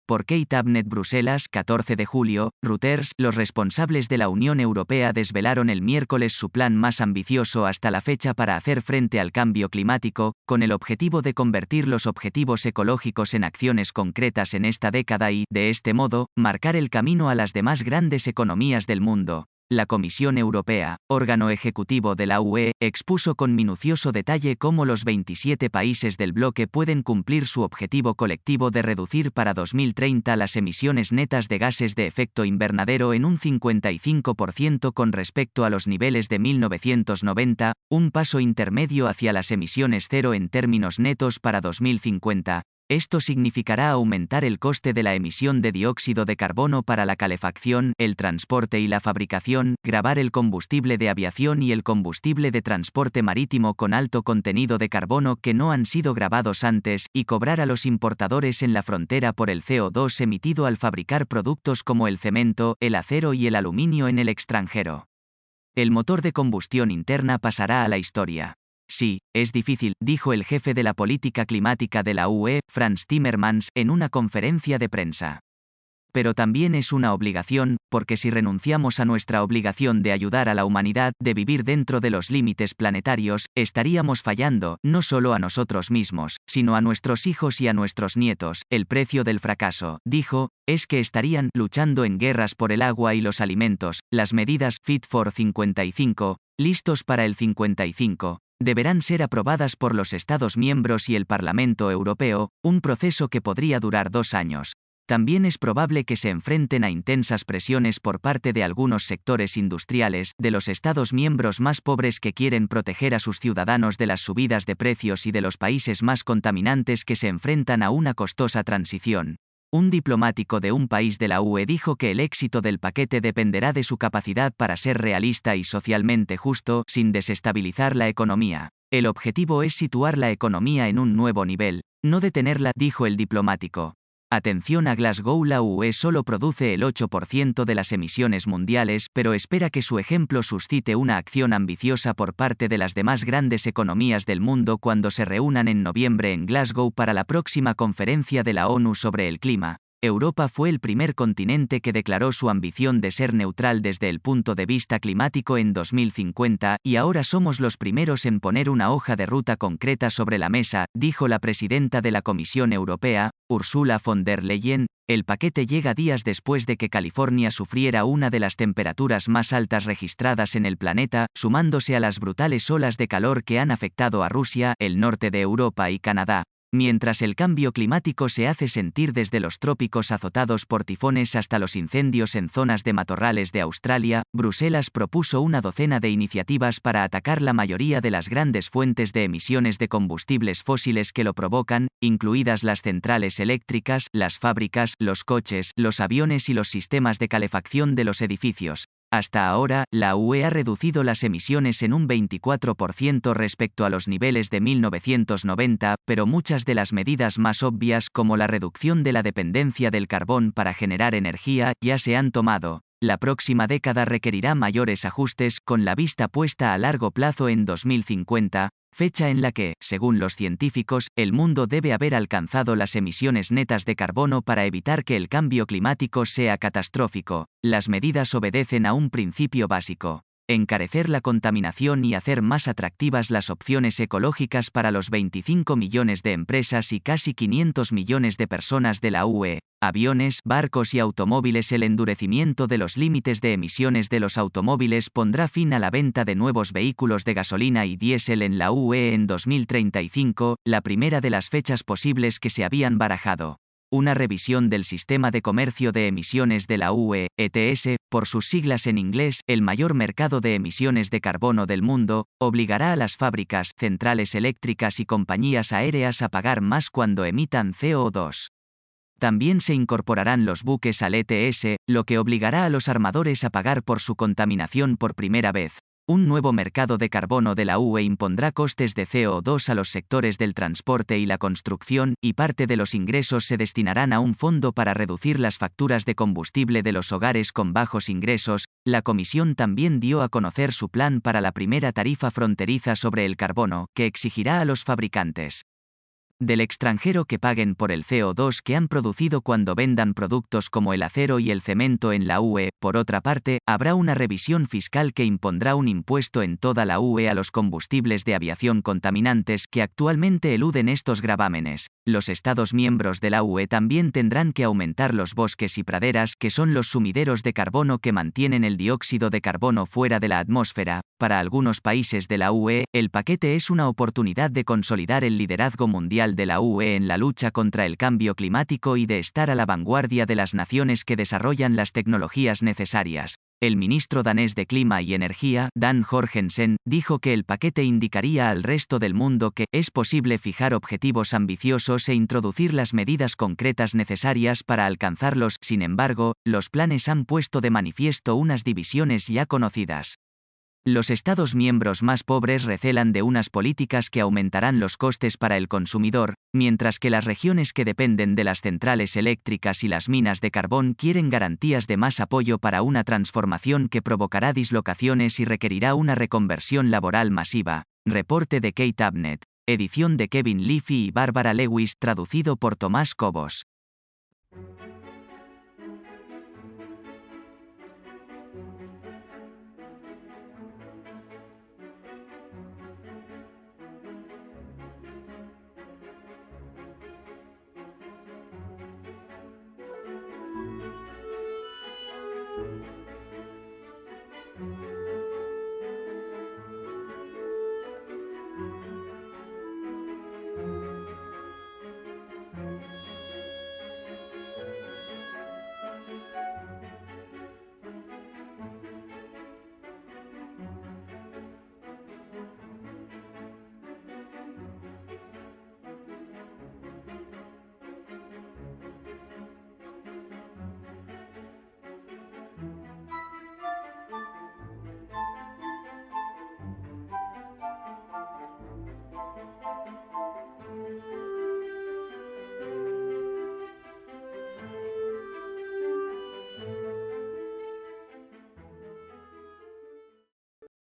Por Kate Abnett, Bruselas, 14 de julio, Reuters. Los responsables de la Unión Europea desvelaron el miércoles su plan más ambicioso hasta la fecha para hacer frente al cambio climático, con el objetivo de convertir los objetivos ecológicos en acciones concretas en esta década y, de este modo, marcar el camino a las demás grandes economías del mundo. La Comisión Europea, órgano ejecutivo de la UE, expuso con minucioso detalle cómo los 27 países del bloque pueden cumplir su objetivo colectivo de reducir para 2030 las emisiones netas de gases de efecto invernadero en un 55% con respecto a los niveles de 1990, un paso intermedio hacia las emisiones cero en términos netos para 2050. Esto significará aumentar el coste de la emisión de dióxido de carbono para la calefacción, el transporte y la fabricación, gravar el combustible de aviación y el combustible de transporte marítimo con alto contenido de carbono que no han sido gravados antes, y cobrar a los importadores en la frontera por el CO2 emitido al fabricar productos como el cemento, el acero y el aluminio en el extranjero. El motor de combustión interna pasará a la historia. Sí, es difícil, dijo el jefe de la política climática de la UE, Frans Timmermans, en una conferencia de prensa. Pero también es una obligación, porque si renunciamos a nuestra obligación de ayudar a la humanidad, de vivir dentro de los límites planetarios, estaríamos fallando, no solo a nosotros mismos, sino a nuestros hijos y a nuestros nietos. El precio del fracaso, dijo, es que estarían luchando en guerras por el agua y los alimentos. Las medidas Fit for 55, listos para el 55. Deberán ser aprobadas por los Estados miembros y el Parlamento Europeo, un proceso que podría durar 2 años. También es probable que se enfrenten a intensas presiones por parte de algunos sectores industriales, de los Estados miembros más pobres que quieren proteger a sus ciudadanos de las subidas de precios y de los países más contaminantes que se enfrentan a una costosa transición. Un diplomático de un país de la UE dijo que el éxito del paquete dependerá de su capacidad para ser realista y socialmente justo, sin desestabilizar la economía. El objetivo es situar la economía en un nuevo nivel, no detenerla, dijo el diplomático. Atención a Glasgow. La UE solo produce el 8% de las emisiones mundiales, pero espera que su ejemplo suscite una acción ambiciosa por parte de las demás grandes economías del mundo cuando se reúnan en noviembre en Glasgow para la próxima conferencia de la ONU sobre el clima. Europa fue el primer continente que declaró su ambición de ser neutral desde el punto de vista climático en 2050, y ahora somos los primeros en poner una hoja de ruta concreta sobre la mesa, dijo la presidenta de la Comisión Europea, Ursula von der Leyen. El paquete llega días después de que California sufriera una de las temperaturas más altas registradas en el planeta, sumándose a las brutales olas de calor que han afectado a Rusia, el norte de Europa y Canadá. Mientras el cambio climático se hace sentir desde los trópicos azotados por tifones hasta los incendios en zonas de matorrales de Australia, Bruselas propuso una docena de iniciativas para atacar la mayoría de las grandes fuentes de emisiones de combustibles fósiles que lo provocan, incluidas las centrales eléctricas, las fábricas, los coches, los aviones y los sistemas de calefacción de los edificios. Hasta ahora, la UE ha reducido las emisiones en un 24% respecto a los niveles de 1990, pero muchas de las medidas más obvias, como la reducción de la dependencia del carbón para generar energía, ya se han tomado. La próxima década requerirá mayores ajustes, con la vista puesta a largo plazo en 2050, fecha en la que, según los científicos, el mundo debe haber alcanzado las emisiones netas de carbono para evitar que el cambio climático sea catastrófico. Las medidas obedecen a un principio básico: encarecer la contaminación y hacer más atractivas las opciones ecológicas para los 25 millones de empresas y casi 500 millones de personas de la UE, aviones, barcos y automóviles. El endurecimiento de los límites de emisiones de los automóviles pondrá fin a la venta de nuevos vehículos de gasolina y diésel en la UE en 2035, la primera de las fechas posibles que se habían barajado. Una revisión del sistema de comercio de emisiones de la UE, ETS, por sus siglas en inglés, el mayor mercado de emisiones de carbono del mundo, obligará a las fábricas, centrales eléctricas y compañías aéreas a pagar más cuando emitan CO2. También se incorporarán los buques al ETS, lo que obligará a los armadores a pagar por su contaminación por primera vez. Un nuevo mercado de carbono de la UE impondrá costes de CO2 a los sectores del transporte y la construcción, y parte de los ingresos se destinarán a un fondo para reducir las facturas de combustible de los hogares con bajos ingresos. La Comisión también dio a conocer su plan para la primera tarifa fronteriza sobre el carbono, que exigirá a los fabricantes del extranjero que paguen por el CO2 que han producido cuando vendan productos como el acero y el cemento en la UE. Por otra parte, habrá una revisión fiscal que impondrá un impuesto en toda la UE a los combustibles de aviación contaminantes que actualmente eluden estos gravámenes. Los Estados miembros de la UE también tendrán que aumentar los bosques y praderas, que son los sumideros de carbono que mantienen el dióxido de carbono fuera de la atmósfera. Para algunos países de la UE, el paquete es una oportunidad de consolidar el liderazgo mundial de la UE en la lucha contra el cambio climático y de estar a la vanguardia de las naciones que desarrollan las tecnologías necesarias. El ministro danés de Clima y Energía, Dan Jorgensen, dijo que el paquete indicaría al resto del mundo que es posible fijar objetivos ambiciosos e introducir las medidas concretas necesarias para alcanzarlos. Sin embargo, los planes han puesto de manifiesto unas divisiones ya conocidas. Los Estados miembros más pobres recelan de unas políticas que aumentarán los costes para el consumidor, mientras que las regiones que dependen de las centrales eléctricas y las minas de carbón quieren garantías de más apoyo para una transformación que provocará dislocaciones y requerirá una reconversión laboral masiva. Reporte de Kate Abnett. Edición de Kevin Leafy y Bárbara Lewis, traducido por Tomás Cobos.